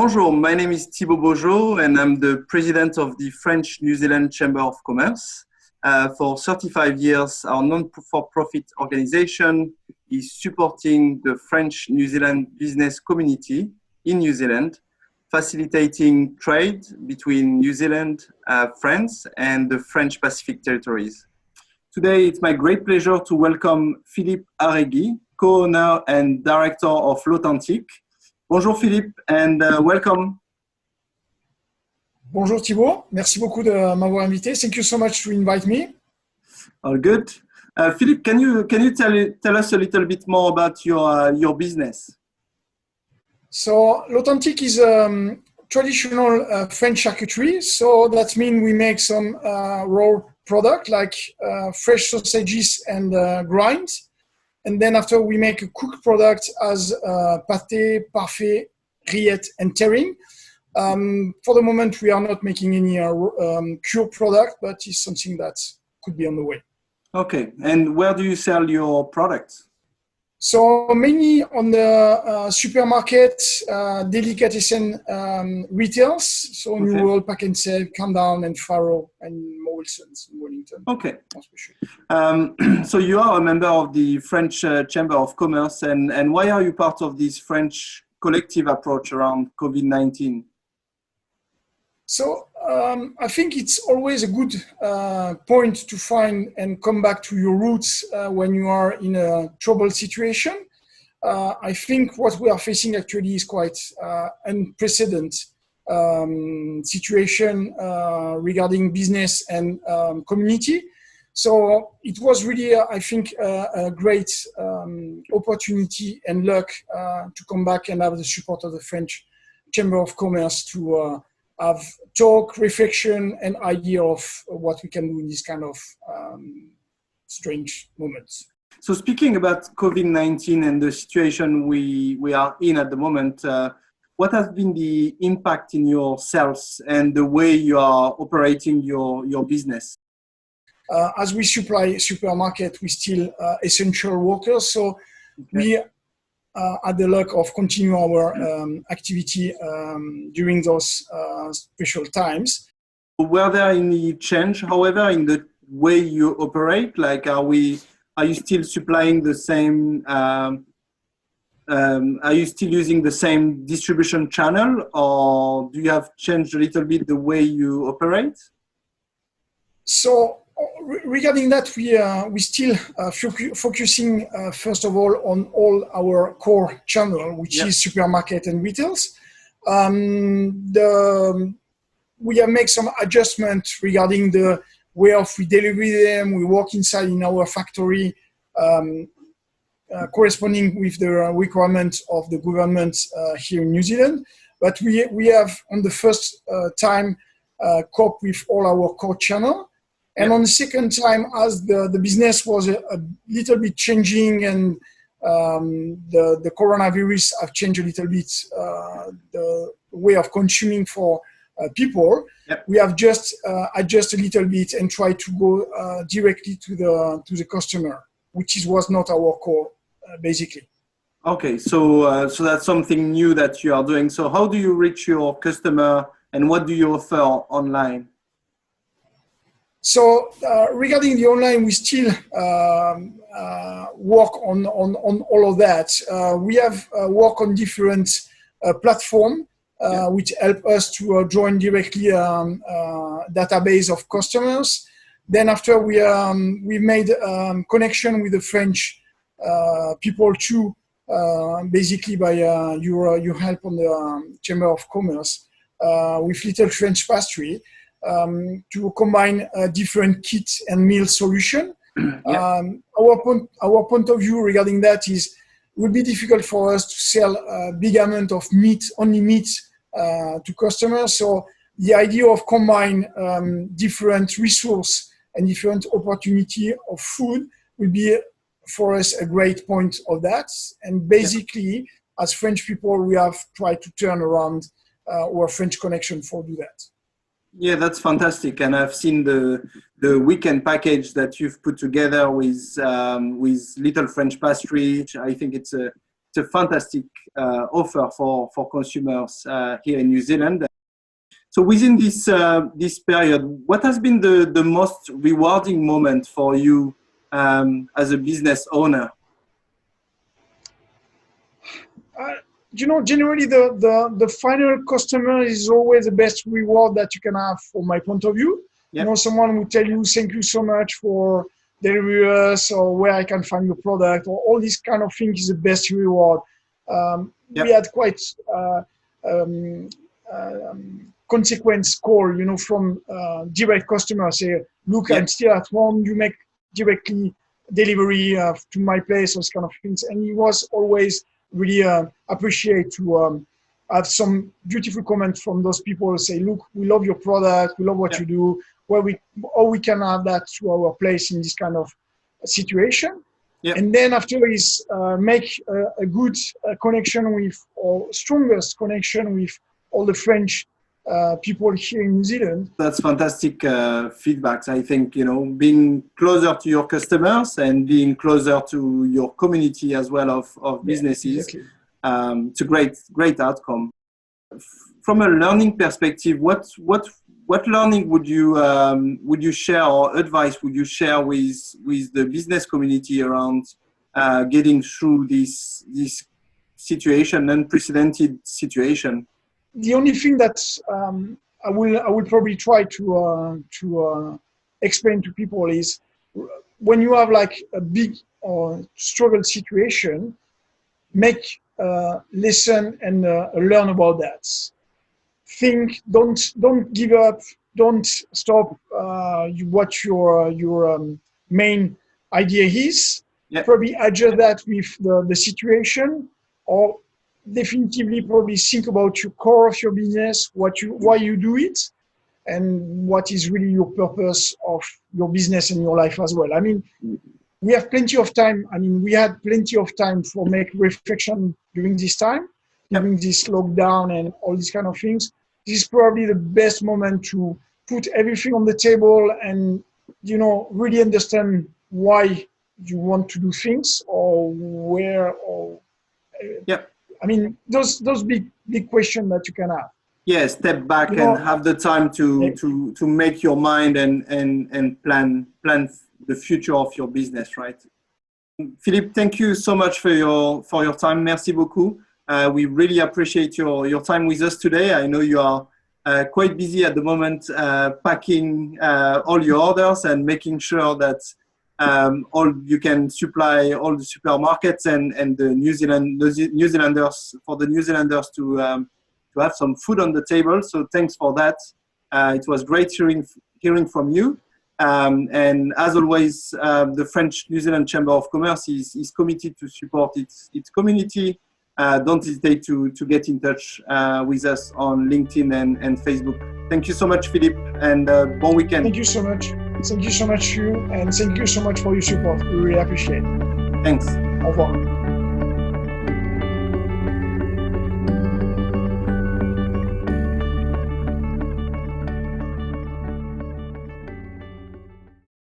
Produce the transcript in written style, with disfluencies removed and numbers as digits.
Bonjour, my name is Thibaut Beaujeau and I'm the president of the French New Zealand Chamber of Commerce. For 35 years, our non-for-profit organization is supporting the French New Zealand business community in New Zealand, facilitating trade between New Zealand, France, and the French Pacific territories. Today, it's my great pleasure to welcome Philippe Arregui, co-owner and director of L'Authentique. Bonjour Philippe, and welcome. Bonjour Thibaut, merci beaucoup de m'avoir invité. Thank you so much to invite me. All good. Philippe, can you tell us a little bit more about your business? So L'Authentique is traditional French charcuterie. So that means we make some raw product like fresh sausages and grinds. And then after we make a cooked product as pâté, parfait, rillette, and terrine. For the moment, we are not making any cured product, but it's something that could be on the way. Okay, and where do you sell your products? So mainly on the supermarket, delicatessen retails. So okay. New World, Pack and Save, Countdown, and Faro, and Morrison's in Wellington. Okay. So you are a member of the French Chamber of Commerce, and why are you part of this French collective approach around COVID-19? So I think it's always a good point to find and come back to your roots when you are in a troubled situation. I think what we are facing actually is quite unprecedented situation regarding business and community. So it was really, I think, a great opportunity and luck to come back and have the support of the French Chamber of Commerce to have talk, reflection, and idea of what we can do in this kind of strange moments. So speaking about COVID-19 and the situation we are in at the moment, what has been the impact in your sales and the way you are operating your business? As we supply supermarket, we still essential workers, so okay. We had the luck of continue our activity during those special times. Were there any change, however, in the way you operate? Like, are you still supplying the same? Are you still using the same distribution channel, or do you have changed a little bit the way you operate? So regarding that, we still focusing first of all on all our core channel, which is supermarket and retails. We have made some adjustment regarding the way of we deliver them. We work inside in our factory, corresponding with the requirements of the government here in New Zealand. But we have on the first time cope with all our core channel. And on the second time, as the business was a little bit changing and the coronavirus have changed a little bit the way of consuming for people, we have just adjust a little bit and try to go directly to the customer, which was not our core, basically. Okay, so that's something new that you are doing. So how do you reach your customer and what do you offer online? So regarding the online, we still work on all of that. We have work on different platforms which help us to join directly database of customers. Then after we made connection with the French people too, basically by your help on the Chamber of Commerce with Little French Pastry. To combine different kits and meal solution. Our point of view regarding that is it would be difficult for us to sell a big amount of meat, only meat to customers. So the idea of combine different resource and different opportunity of food will be for us a great point of that. And basically, as French people, we have tried to turn around our French connection for do that. Yeah, that's fantastic, and I've seen the weekend package that you've put together with Little French Pastry. I think it's it's a fantastic offer for consumers here in New Zealand. So within this period, what has been the most rewarding moment for you as a business owner? Generally the final customer is always the best reward that you can have from my point of view. Yep. Someone will tell you, thank you so much for delivering us, or where I can find your product, or all these kind of things is the best reward. Yep. We had quite consequence call, from direct customers say, look, Yep. I'm still at home, you make directly delivery to my place, those kind of things. And he was always really appreciate to have some beautiful comments from those people who say, look, we love your product, we love what Yep. you do, we can have that to our place in this kind of situation. Yep. And then after is make a good connection with, or strongest connection with all the French people here in New Zealand. That's fantastic feedbacks. I think, being closer to your customers and being closer to your community as well of businesses, Exactly. It's a great outcome. From a learning perspective, what learning would you share, or advice would you share with the business community around getting through this situation, unprecedented situation? The only thing that I will probably try to explain to people is, when you have like a big struggle situation, listen and learn about that. Think, don't give up, don't stop what your main idea is. Yep. Probably adjust that with the situation, or definitively probably think about your core of your business, why you do it, and what is really your purpose of your business and your life as well. I mean, we have plenty of time. I mean, we had plenty of time for make reflection during this time, during this lockdown and all these kind of things. This is probably the best moment to put everything on the table and, really understand why you want to do things, or where, or I mean, those big questions that you can have. Yeah, step back and have the time to make your mind and plan the future of your business, right? Philippe, thank you so much for your time. Merci beaucoup. We really appreciate your time with us today. I know you are quite busy at the moment, packing all your orders and making sure that you can supply all the supermarkets and the New Zealanders, for the New Zealanders to have some food on the table. So thanks for that. It was great hearing from you. And as always, the French New Zealand Chamber of Commerce is committed to support its community. Don't hesitate to get in touch with us on LinkedIn and Facebook. Thank you so much, Philippe, and bon weekend. Thank you so much. Thank you so much, you, and thank you so much for your support. We really appreciate it. Thanks. Au revoir.